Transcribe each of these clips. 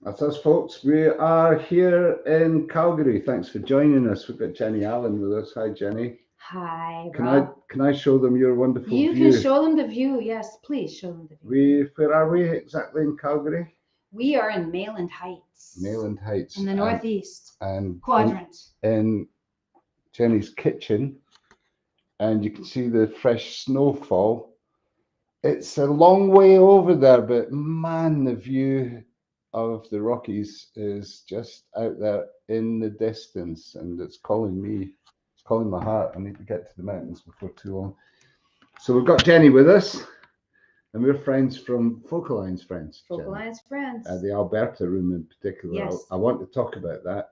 That's us, folks. We are here in Calgary. Thanks for joining us. We've got Jenny Allan with us. Hi, Jenny. Hi, Can I Rob. can I show them your wonderful You can view? show them the view. Yes, please show them the view. Where are we exactly in Calgary? We are in Mayland Heights, Mayland Heights, in the northeast and quadrant. in Jenny's kitchen, and you can see the fresh snowfall. It's a long way over there, but man, the view of the Rockies is just out there in the distance, and it's calling me. It's calling my heart. I need to get to the mountains before too long. So we've got Jenny with us, and we're friends from Folk Alliance friends. Folk Jenny. Alliance friends. The Alberta room in particular. Yes. I want to talk about that.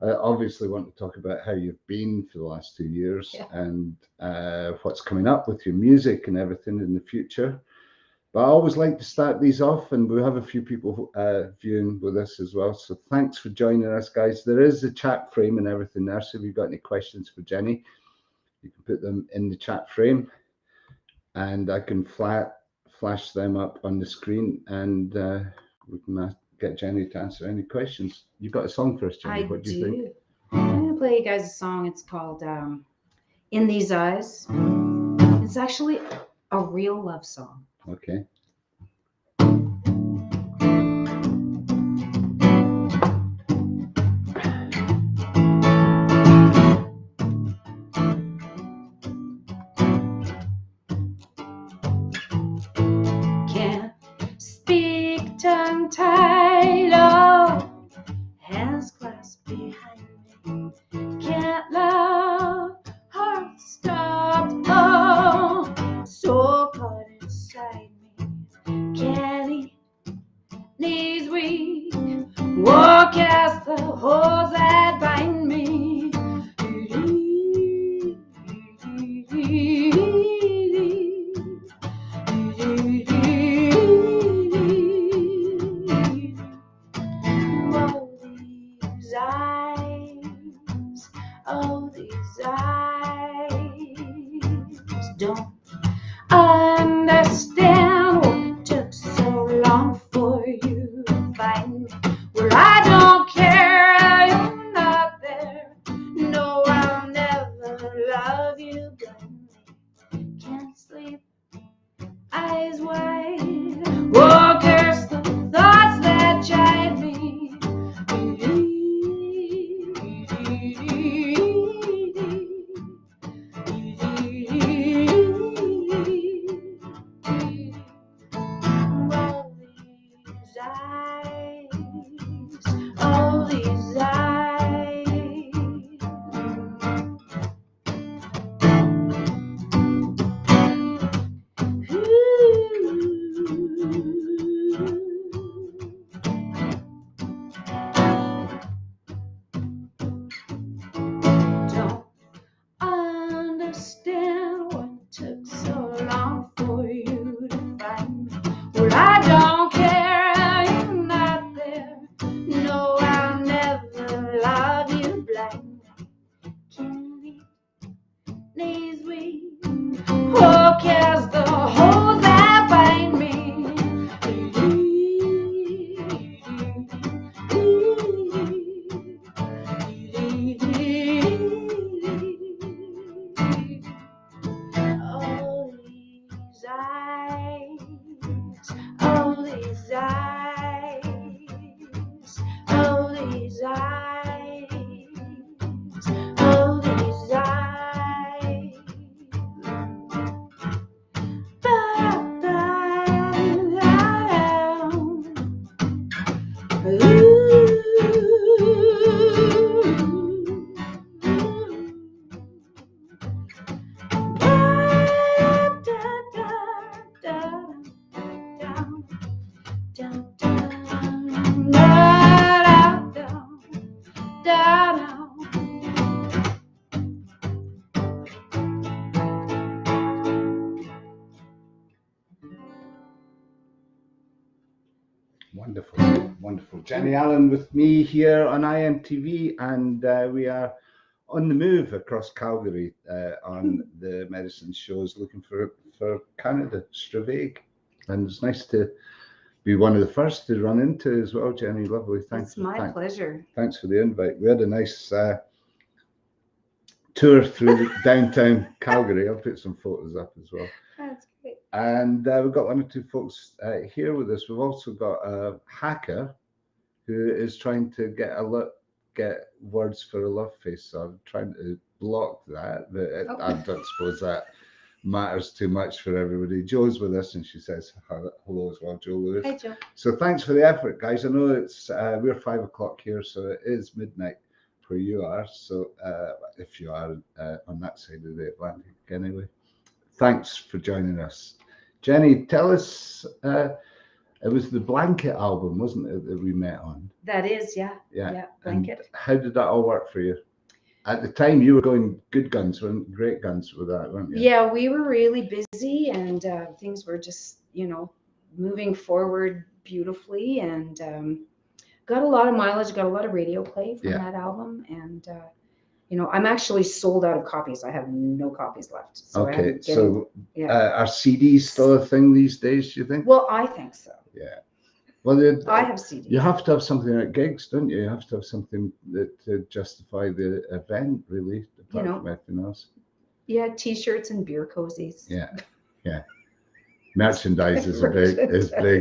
I obviously want to talk about how you've been for the last 2 years and what's coming up with your music and everything in the future. But I always like to start these off, and we have a few people viewing with us as well. So thanks for joining us, guys. There is a chat frame and everything there. So if you've got any questions for Jenny, you can put them in the chat frame, and I can flash them up on the screen, and we can get Jenny to answer any questions. You've got a song for us, Jenny. What do you think? I'm going to play you guys a song. It's called In These Eyes. It's actually a real love song. Okay. Can't speak tongue-tied, oh, hands clasped behind me. Can't love, heart stopped, oh, soul caught inside me. Can't eat, knees weak, walk as the holes that bind me. Oh, these eyes don't understand what took so long for you to find me. Well, I don't care, you're not there. No, I'll never love you blindly. Can't sleep, eyes wide. Oh, curse the thoughts that drive me. Oh, these eyes. Don't understand what took so long for you to find me. Well, I don't care, you're not there. No, I'll never love you blindly. Can't eat, knees weak, walk as the holes that bind me. Oh, these eyes, oh, these eyes, oh, these eyes, oh, these eyes. Wonderful, wonderful. Jenny Allan with me here on IMTV, and we are on the move across Calgary on the medicine shows, looking for Canada, Stravig, and it's nice to be one of the first to run into as well, Jenny. Lovely. It's my pleasure. Thanks for the invite. We had a nice tour through downtown Calgary. I'll put some photos up as well. That's great. And we've got one or two folks here with us. We've also got a hacker who is trying to get words for a love face. So I'm trying to block that, but I don't suppose that matters too much for everybody. Jo's with us, and she says hello as well, Jo Lewis. Hi, Jo. So thanks for the effort, guys. I know it's we're 5 o'clock here, so it is midnight where you are. So if you are on that side of the Atlantic, anyway, thanks for joining us. Jenny, tell us. It was the Blanket album, wasn't it, that we met on? That is, yeah. Blanket. And how did that all work for you? At the time, you were going good guns, great guns with that, weren't you? Yeah, we were really busy, and things were just, moving forward beautifully, and got a lot of mileage, got a lot of radio play from that album, and I'm actually sold out of copies. I have no copies left. So okay, are CDs still a thing these days, do you think? Well, I think so. Yeah. Well, I have CDs. You have to have something at gigs, don't you? You have to have something to justify the event, really, apart from everything else. Yeah, T-shirts and beer cozies. Yeah. Merchandise is big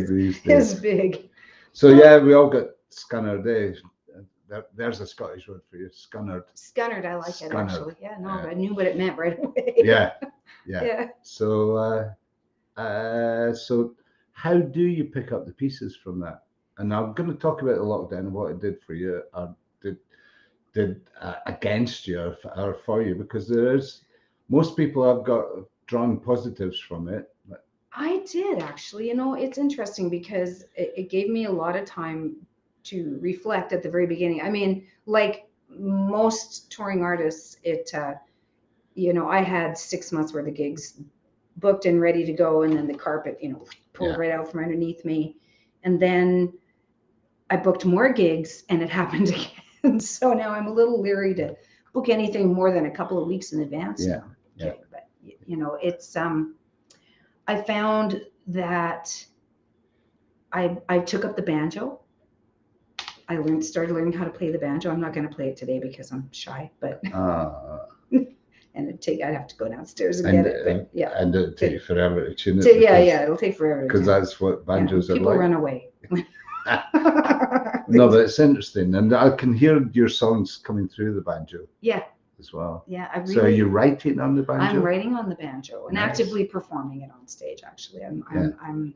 these days. It's big. So yeah, we all got Scunnered Day. There's a Scottish word for you, Scunnered. Scunnered, I like it actually. Yeah, no, Yeah. I knew what it meant right away. Yeah. Yeah. So how do you pick up the pieces from that? And I'm going to talk about the lockdown and what it did for you, or did against you, or for you, because most people have got drawn positives from it. I did actually. It's interesting because it gave me a lot of time to reflect at the very beginning. I mean, like most touring artists, I had 6 months worth of gigs booked and ready to go, and then the carpet, pulled right out from underneath me, and then I booked more gigs, and it happened again. So now I'm a little leery to book anything more than a couple of weeks in advance. Yeah. But it's I found that I took up the banjo. I started learning how to play the banjo. I'm not going to play it today because I'm shy, but and I'd have to go downstairs and get it. But yeah, and it'll take you forever to tune it. It'll take forever because that's what banjos are like. People run away. No, but it's interesting, and I can hear your songs coming through the banjo. Yeah. As well. Yeah, So are you writing on the banjo? I'm writing on the banjo and actively performing it on stage. Actually, I'm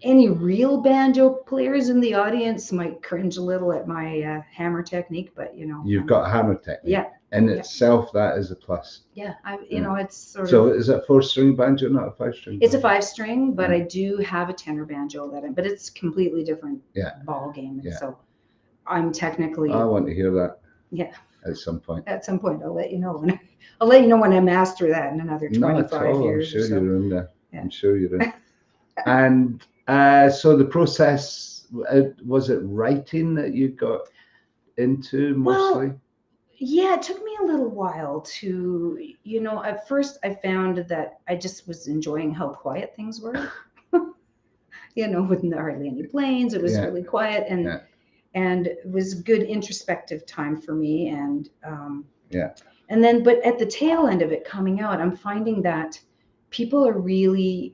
any real banjo players in the audience might cringe a little at my hammer technique, but you've got a hammer technique. Yeah. In itself, that is a plus. Yeah, it's sort of. So is it a 4-string banjo, not a 5-string? It's a 5-string, but I do have a tenor banjo but it's completely different ball game. And so I'm technically. I want to hear that. Yeah. At some point. I'll let you know when I master that in another 25 years. I'm sure you're in there. Yeah. I'm sure you're in. And so the process, was it writing that you got into mostly? Well, yeah, it took me a little while to, at first I found that I just was enjoying how quiet things were. With hardly any planes, it was really quiet, and it was good introspective time for me. And and then, but at the tail end of it coming out, I'm finding that people really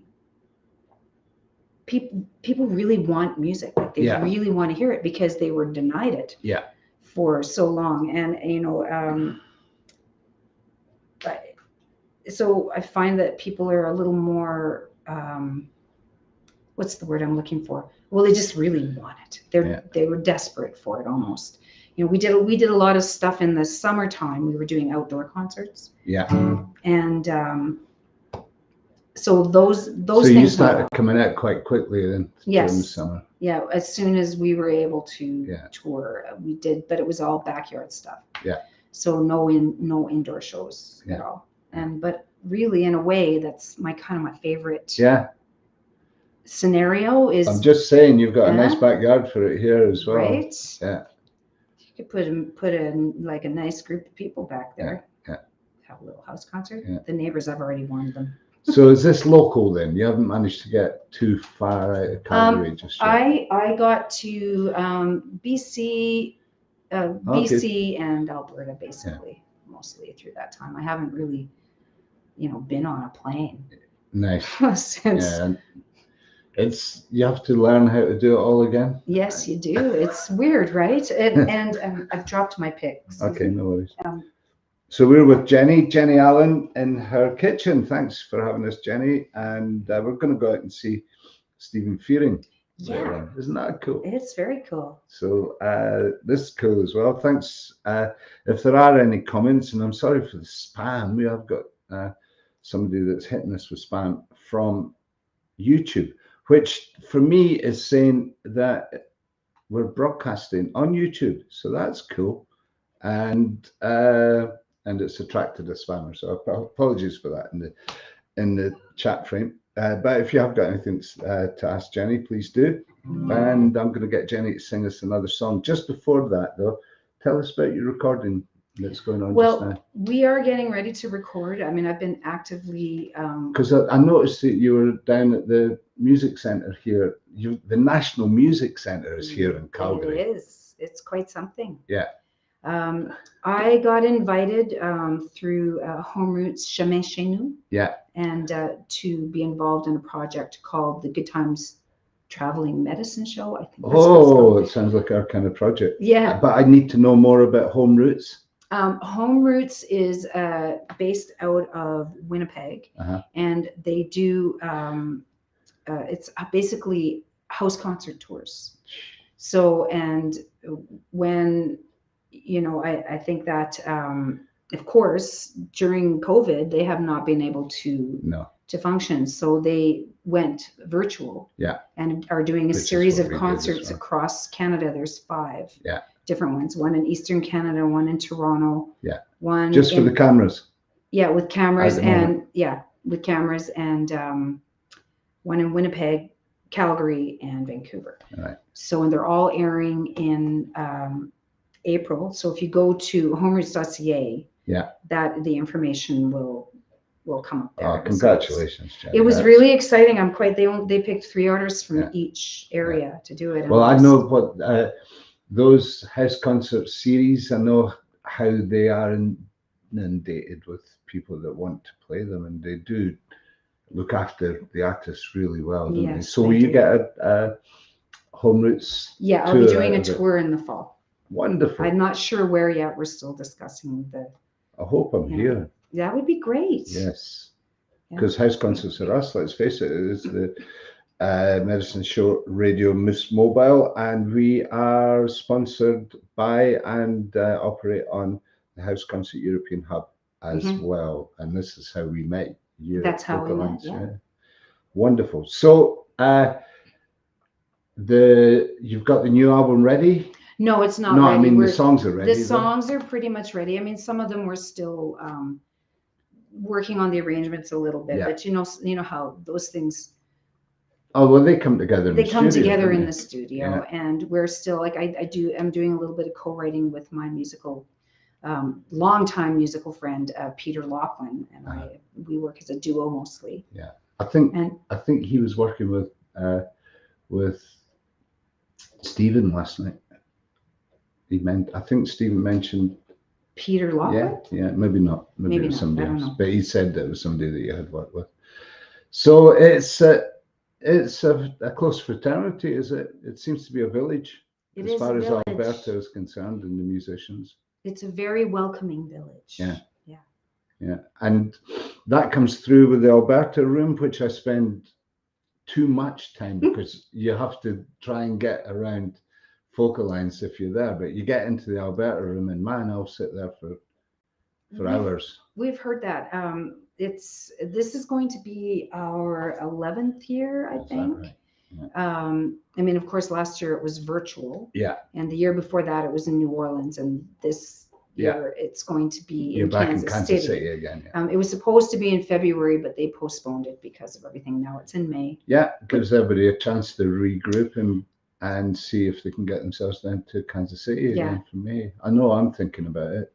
want music. Like they really want to hear it because they were denied it for so long. And so I find that people are a little more what's the word I'm looking for? Well, they just really want it. They were desperate for it almost. We did a lot of stuff in the summertime. We were doing outdoor concerts. Yeah. And so those so things. So you started coming out quite quickly then during the summer. Yeah, as soon as we were able to tour, we did, but it was all backyard stuff. Yeah. So no indoor shows at all. But really, in a way, that's my favorite. Yeah. Scenario is. I'm just saying, you've got a nice backyard for it here as well. Right. Yeah. You could put in like a nice group of people back there. Yeah. Have a little house concert. Yeah. The neighbors, I've already warned them. So is this local then? You haven't managed to get too far out of Calgary just yet? I got to BC, BC and Alberta basically, mostly through that time. I haven't really, been on a plane Nice. since. Yeah. You have to learn how to do it all again. Yes, you do. It's weird, right? And I've dropped my pick. Okay, no worries. So we're with Jenny Allan in her kitchen. Thanks for having us, Jenny. And we're going to go out and see Stephen Fearing. Yeah. Isn't that cool? It's very cool. So this is cool as well. Thanks. If there are any comments, and I'm sorry for the spam, we have got somebody that's hitting us with spam from YouTube, which for me is saying that we're broadcasting on YouTube. So that's cool. And it's attracted a spammer. So apologies for that in the chat frame. But if you have got anything to ask Jenny, please do. And I'm going to get Jenny to sing us another song. Just before that, though, tell us about your recording that's going on just now. Well, we are getting ready to record. I mean, I've been actively... Because I noticed that you were down at the music centre here. The National Music Centre is here in Calgary. It is. It's quite something. Yeah. I got invited through Home Roots Chemin Chez Nous. Yeah. And to be involved in a project called the Good Times Traveling Medicine Show, I think. Oh, it sounds like our kind of project. Yeah. But I need to know more about Home Roots. Home Roots is based out of Winnipeg, and they do, it's basically house concert tours. So, and when, I think that, of course, during COVID, they have not been able to function. So they went virtual and are doing a series of concerts across Canada. There's 5 different ones, one in Eastern Canada, one in Toronto. Yeah. One just for the cameras. Yeah, with cameras and one in Winnipeg, Calgary, and Vancouver. All right. So, and they're all airing in April. So if you go to homeroots.ca, that the information will come up there. Oh, congratulations, Jenny. It was really exciting. They picked 3 artists from each area to do it. Well, I know what those house concert series, I know how they are inundated with people that want to play them, and they do look after the artists really well, don't they? So will you get a Home Roots tour? I'll be doing a tour in the fall. Wonderful. I'm not sure where yet. We're still discussing I hope I'm here. That would be great. Yes. Because house concerts are us, let's face it, it is the Medicine Show Radio Miss Mobile, and we are sponsored by and operate on the House Concert European Hub as well. And this is how we met. That's how we met, yeah. Wonderful. So you've got the new album ready? No, it's not ready. I mean the songs are ready. The songs are pretty much ready. I mean, some of them we're still working on the arrangements a little bit, but you know how those things. Oh well, they come together. They come together in the studio, and we're still like I'm doing a little bit of co-writing with my longtime musical friend Peter Laughlin, and we work as a duo mostly. Yeah, I think he was working with Stephen last night. I think Stephen mentioned Peter Laughlin. Yeah, maybe not. Maybe it was somebody else. Know. But he said that it was somebody that you had worked with. So it's a close fraternity, is it? It seems to be a village as far as Alberta is concerned, and the musicians. It's a very welcoming village. Yeah, and that comes through with the Alberta room, which I spend too much time because you have to try and get around focal lines if you're there, but you get into the Alberta room and man, I'll sit there for hours. We've heard that. This is going to be our 11th year, I think. Right? Yeah. I mean, of course, last year it was virtual. Yeah. And the year before that it was in New Orleans, and this year it's going to be in Kansas City again. Yeah. It was supposed to be in February, but they postponed it because of everything. Now it's in May. Yeah, gives everybody a chance to regroup and see if they can get themselves down to Kansas City again for May. I know I'm thinking about it.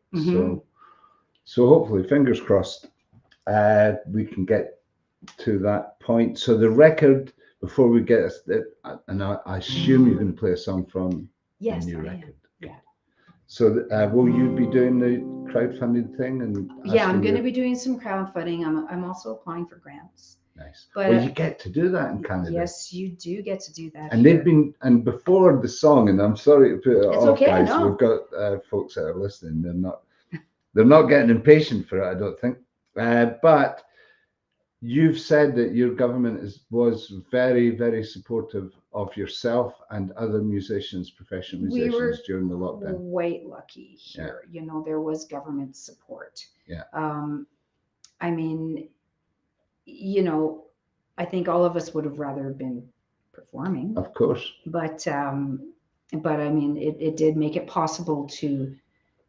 So hopefully, fingers crossed, we can get to that point. So the record, before we get us, and I assume you're going to play a song from Yes, the new I record. am. Yeah. So will you be doing the crowdfunding thing? And Yeah, I'm asking going to your- be doing some crowdfunding. I'm also applying for grants. Nice. But Well, you get to do that in Canada. yes, you do get to do that. And here. they've been, and before the song, and I'm sorry to put it It's off, okay, guys. no. We've got folks that are listening. They're not getting impatient for it, I don't think. But you've said that your government was very, very supportive of yourself and other musicians, professional We musicians, were during the lockdown. quite lucky here. You know, there was government support. Yeah. I mean, you know, I think all of us would have rather been performing. Of course. But I mean, it did make it possible to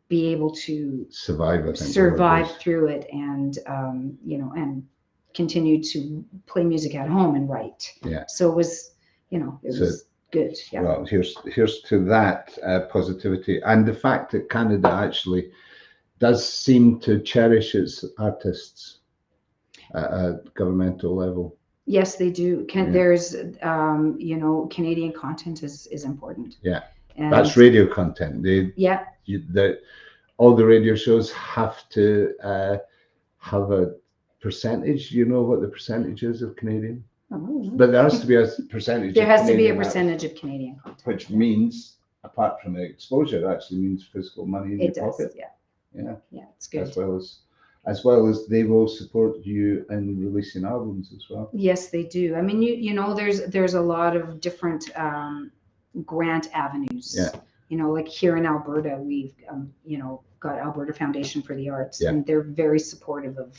be able to Survive, I think. survive through it, and you know, and continue to play music at home and write. Yeah. So it was, you know, it was good. Yeah. Well, here's to that positivity, and the fact that Canada actually does seem to cherish its artists at a governmental level. Yes, they do. Yeah. There's, you know, Canadian content is important. Yeah. And That's radio content. yeah, All the radio shows have to have a percentage. You know what the percentage is of Canadian? But there has to be a percentage. There has to be a Canadian percentage of Canadian content. which means, apart from the exposure, it actually means physical money in It your does. pocket. Yeah. Yeah. Yeah, it's good. As well as they will support you in releasing albums as well. Yes, they do. I mean, you know, there's a lot of different grant avenues. Yeah. You know, like here in Alberta, we've you know, got Alberta Foundation for the Arts, Yeah. and they're very supportive of.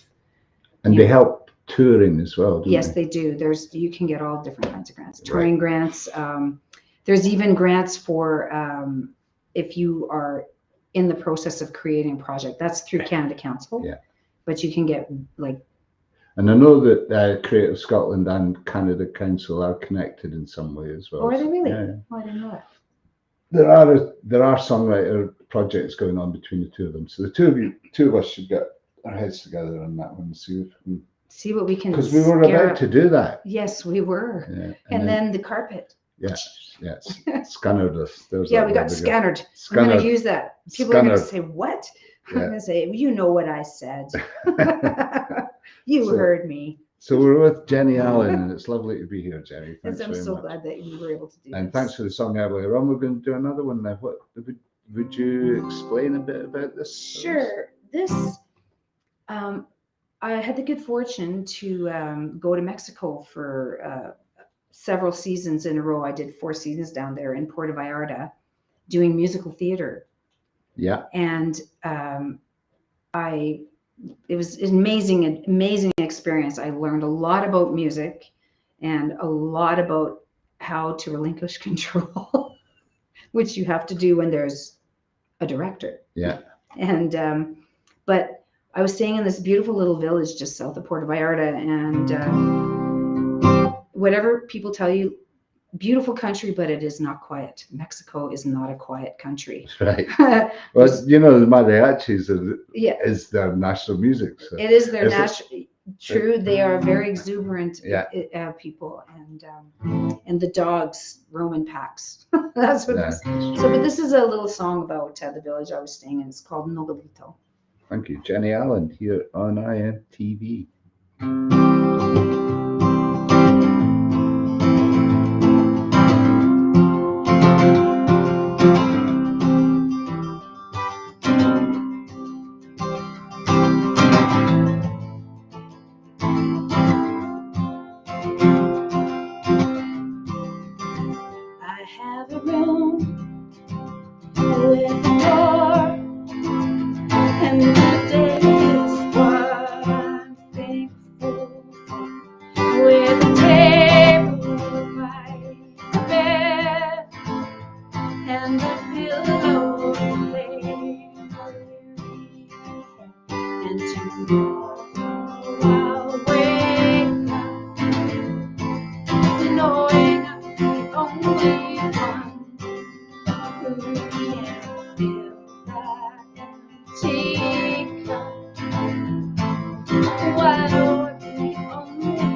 And they help touring as well, don't Yes, they? they do. You can get all different kinds of grants, touring grants. There's even grants for if you are in the process of creating a project. That's through Canada Council. Yeah. But you can get like. And I know that Creative Scotland and Canada Council are connected in some way as well. Oh, are they really? Yeah. Oh, I didn't know that. There are songwriter projects going on between the two of them. So the two of us should get our heads together on that one and see what we can. Because we were about to do that. Yes, we were. Yeah. And then the carpet. Yes, scunnered us. Yeah, we got scunnered. I'm going to use that. People are going to say, what? I'm going to say, you know what I said. You heard me. So we're with Jenny Allan, and it's lovely to be here, Jenny. Thanks I'm very so much. glad that you were able to do And this. thanks for the song earlier on. We're going to do another one now. What would you explain a bit about this? Sure. This, I had the good fortune to go to Mexico for several seasons in a row. I did 4 seasons down there in Puerto Vallarta doing musical theater. Yeah. And it was an amazing experience. I learned a lot about music and a lot about how to relinquish control, which you have to do when there's a director. Yeah. And but I was staying in this beautiful little village just south of Puerto Vallarta, and whatever people tell you, beautiful country, but it is not quiet. Mexico is not a quiet country. Right. Well, you know, the mariachis is their national music. So. It is their national. True, they are very exuberant people, and the dogs roam in packs. That's what it is. So, but this is a little song about the village I was staying in. It's called Nogalito. Thank you, Jenny Allan, here on IMTV. I have a room with a door, and today is what I'm thankful for. With a table by the bed and a pillow to lay my weary head, and tomorrow I'll wake up to knowing I'm the only one who can fill that empty cup. Why don't the only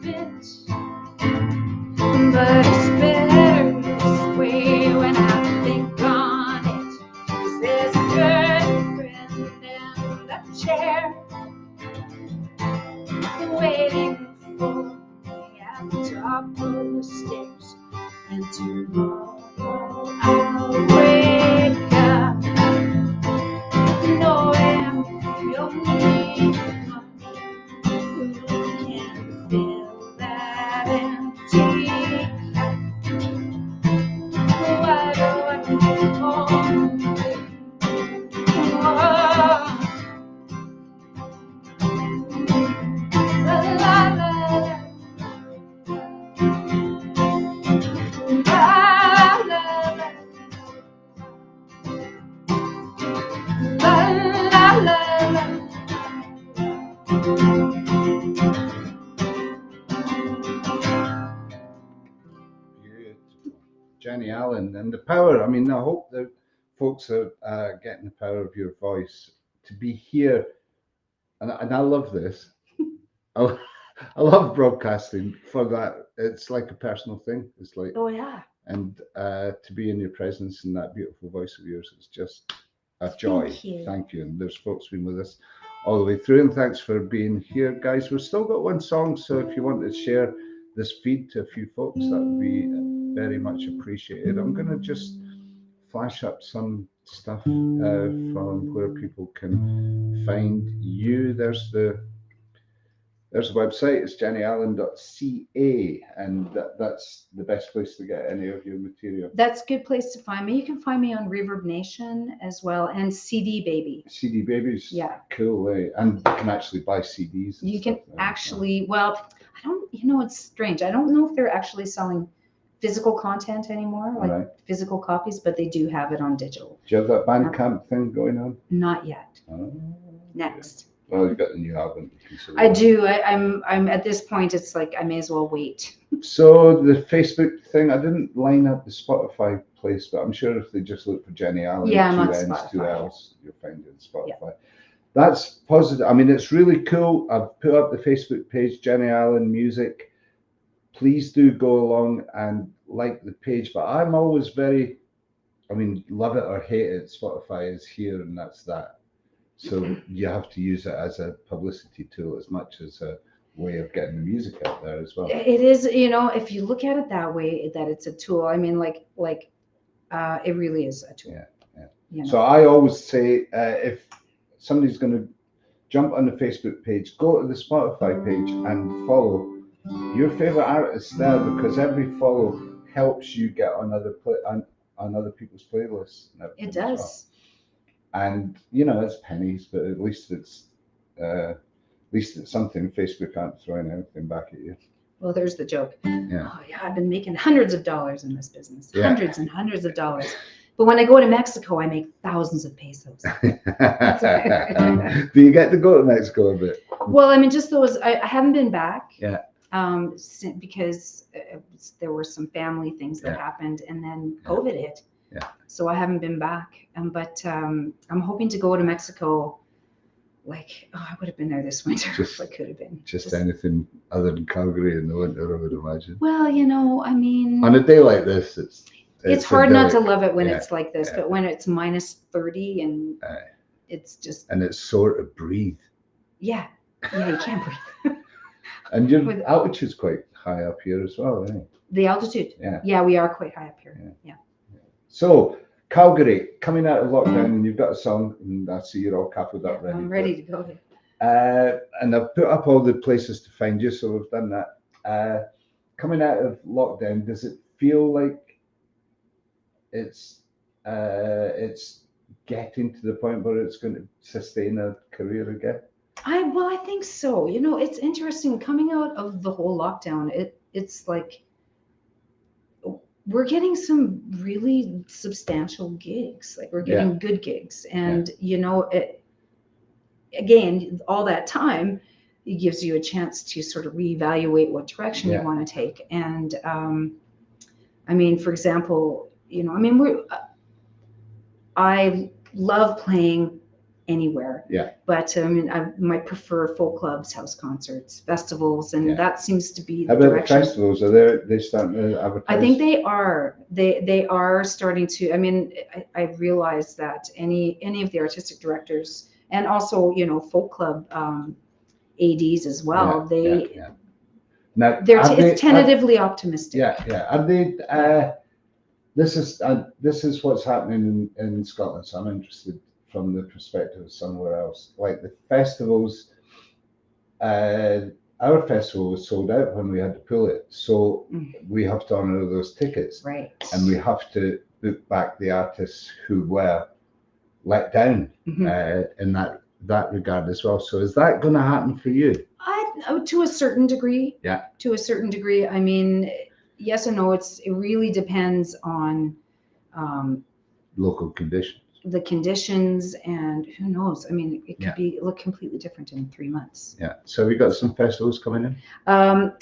bit, but it's better this way when I think on it. 'Cause there's a girlfriend in the chair waiting for me at the top of the stairs. And tomorrow I'll wake up knowing you're the one who can fill that empty cup. Why do I keep on waiting? La, la, la, Beautiful. Jenny Allen, and the power. I mean, I hope that folks are getting the power of your voice to be here. And I love this. I love broadcasting for that. It's like a personal thing. It's like, oh yeah. and to be in your presence and that beautiful voice of yours, it's just a joy. Thank you. And there's folks been with us all the way through, and thanks for being here, guys. We've still got one song, so if you want to share this feed to a few folks, that would be very much appreciated. I'm going to just flash up some stuff from where people can find you. There's the website. It's jennyallen.ca, and that's the best place to get any of your material. That's a good place to find me. You can find me on Reverb Nation as well, and CD Baby. CD Babies, Yeah. cool, eh? And you can actually buy CDs. And You can stuff there, actually, well, I don't, it's strange. I don't know if they're actually selling physical content anymore, like Right. physical copies, but they do have it on digital. Do you have that Bandcamp thing going on? Not yet. Oh, Next. well, you've got the new album to consider. I do. I'm at this point. It's like I may as well wait. So the Facebook thing, I didn't line up the Spotify place, but I'm sure if they just look for Jenny Allen, Yeah, I'm two on N's, Spotify. two L's, you'll find it in Spotify. That's positive. I mean, it's really cool. I've put up the Facebook page, Jenny Allen Music. Please do go along and like the page. But I'm always very, love it or hate it. Spotify is here and that's that. So you have to use it as a publicity tool as much as a way of getting the music out there as well. It is, if you look at it that way, that it's a tool. I mean, it really is a tool. Yeah. So I always say, if somebody's going to jump on the Facebook page, go to the Spotify page and follow your favorite artists there, because every follow helps you get on other people's playlists. It does. And it's pennies, but at least it's something. Facebook aren't throwing anything back at you. Well, there's the joke. Yeah. Oh yeah, I've been making hundreds of dollars in this business, Yeah. hundreds and hundreds of dollars. But when I go to Mexico, I make thousands of pesos. Do you get to go to Mexico a bit? Well, just those. I haven't been back. Yeah. Because there were some family things that happened, and then COVID hit. Yeah. So I haven't been back. But I'm hoping to go to Mexico. I would have been there this winter if I could have been. Just anything other than Calgary in the winter, I would imagine. Well, on a day like this, it's hard not to love it when Yeah. it's like this, but when it's minus 30 and it's just. And it's sort of breathe. Yeah, you can't breathe. And your altitude's quite high up here as well, isn't it? The altitude. Yeah. Yeah, we are quite high up here. Yeah. So Calgary, coming out of lockdown, and you've got a song, and I see you're all capped up ready. I'm ready to go. And I've put up all the places to find you, so we've done that. Coming out of lockdown, does it feel like it's getting to the point where it's going to sustain a career again? I think so. It's interesting coming out of the whole lockdown. It's like we're getting some really substantial gigs. Like we're getting good gigs, and again, all that time, it gives you a chance to sort of reevaluate what direction you want to take. And for example, I love playing anywhere. Yeah. But I mean, I might prefer folk clubs, house concerts, festivals, and Yeah. that seems to be How the about direction. the festivals? Are they starting to advertise? I think they are. They are starting to. I mean, I realize that any of the artistic directors and also, you know, folk club ADs as well. Now, It's tentatively optimistic. Yeah. Are they? This is what's happening in Scotland. So I'm interested from the perspective of somewhere else. Like the festivals, our festival was sold out when we had to pull it, so we have to honour those tickets, right? And we have to book back the artists who were let down in that regard as well. So is that going to happen for you? To a certain degree. Yeah. To a certain degree. I mean, yes and no. It really depends on local conditions. The conditions, and who knows? I mean, it could look completely different in 3 months. Yeah. So have you got some festivals coming in?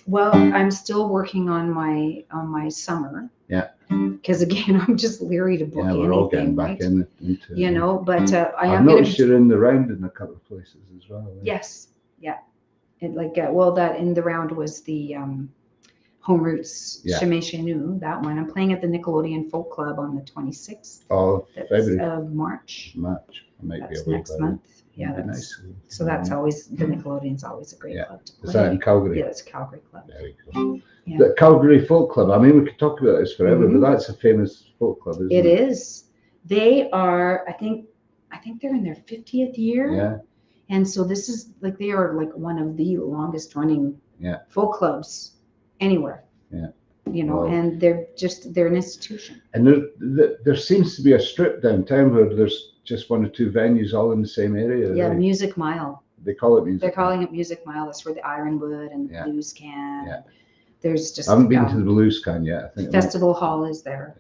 Well, I'm still working on my summer. Yeah. Because again, I'm just leery to book anything. We're all getting back into. You know, but I've noticed you're in the round in a couple of places as well. Right? Yes. Yeah. And that in the round was the Home Roots Chemin Chez Nous, that one. I'm playing at the Nickelodeon Folk Club on the 26th of March. That's next month. Yeah, that's nice. So that's always, the Nickelodeon's always a great club to play. Is that in Calgary? Yeah, it's Calgary Club. Very cool. Yeah. The Calgary Folk Club. I mean, we could talk about this forever, but that's a famous folk club, isn't it? It is. They are, I think they're in their 50th year. Yeah. And so this is they are one of the longest running folk clubs anywhere. Yeah. You know, and they're an institution. And there seems to be a strip downtown where there's just one or two venues all in the same area. Yeah, right? Music Mile. They call it Music Mile. They're calling it Music Mile. That's where the Ironwood and the Blues Can. Yeah. There's just. I haven't been to the Blues Can yet. I think Festival Hall is there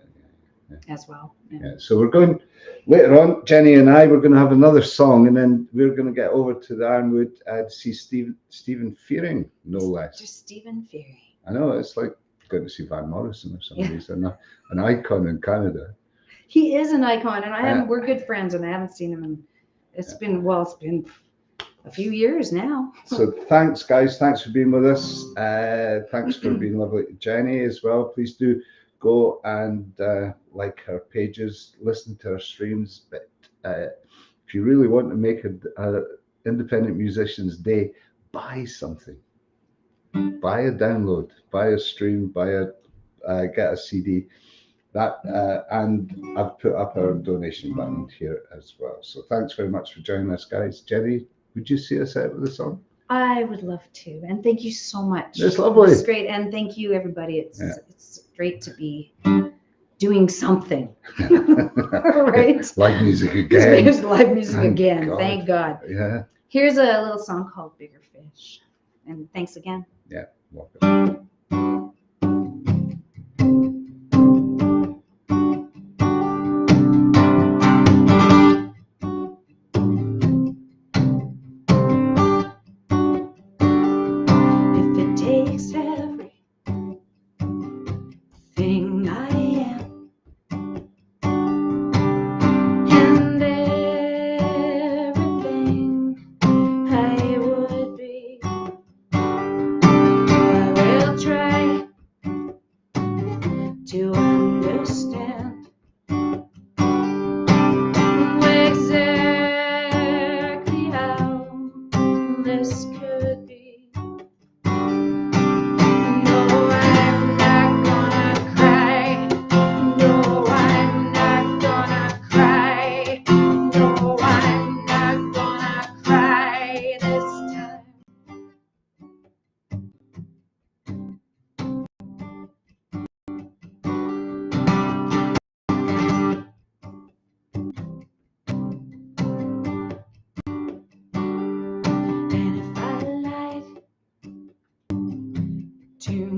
as well. Yeah. So we're going later on. Jenny and I, we're going to have another song, and then we're going to get over to the Ironwood to see Stephen Fearing, no less. Just Stephen Fearing. I know, it's like going to see Van Morrison or somebody. He's an icon in Canada. He is an icon, and we're good friends, and I haven't seen him in. It's been a few years now. So thanks, guys. Thanks for being with us. Thanks for being lovely. Jenny as well. Please do go and like her pages, listen to her streams. But if you really want to make a independent musician's day, buy something. Buy a download, buy a stream, get a CD. And I've put up our donation button here as well. So thanks very much for joining us, guys. Jenny, would you see us out with a song? I would love to, and thank you so much. It's lovely. It's great, and thank you, everybody. It's great to be doing something, right? Live music again. There's live music again. God. Thank God. Yeah. Here's a little song called "Bigger Fish," and thanks again. Yeah. Welcome.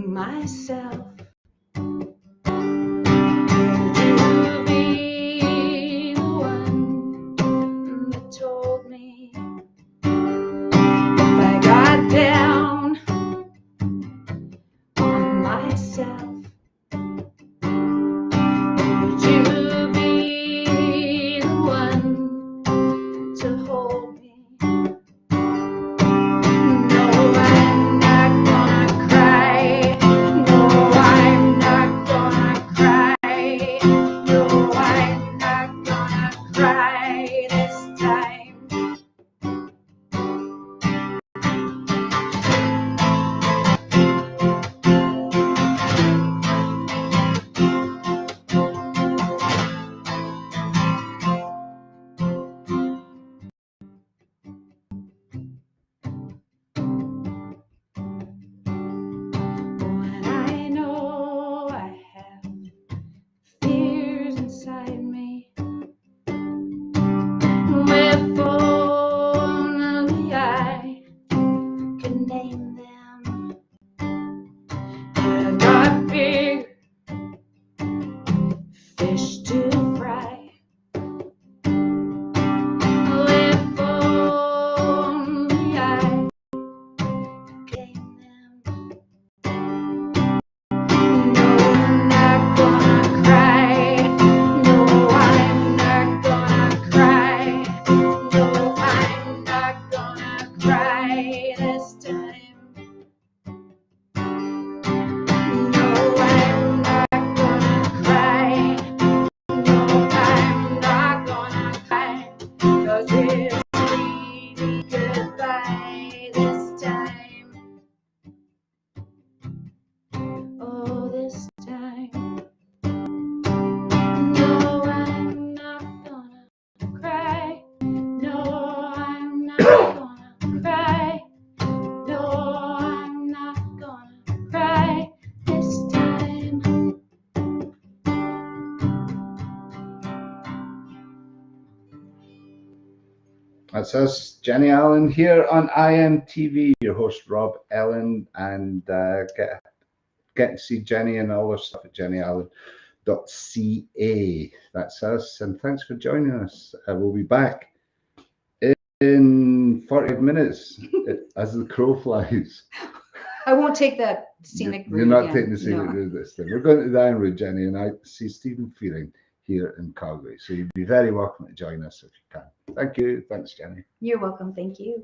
Myself. To hold That's us, Jenny Allan, here on IMTV. Your host, Rob Allan, and get to see Jenny and all her stuff at jennyallan.ca. That's us, and thanks for joining us. We'll be back in 40 minutes as the crow flies. I won't take that scenic route. You're not again. taking the scenic route this time. We're going to the Iron Route, Jenny, and I see Stephen Fearing here in Calgary. So you'd be very welcome to join us if you can. Thank you. Thanks, Jenny. You're welcome. Thank you.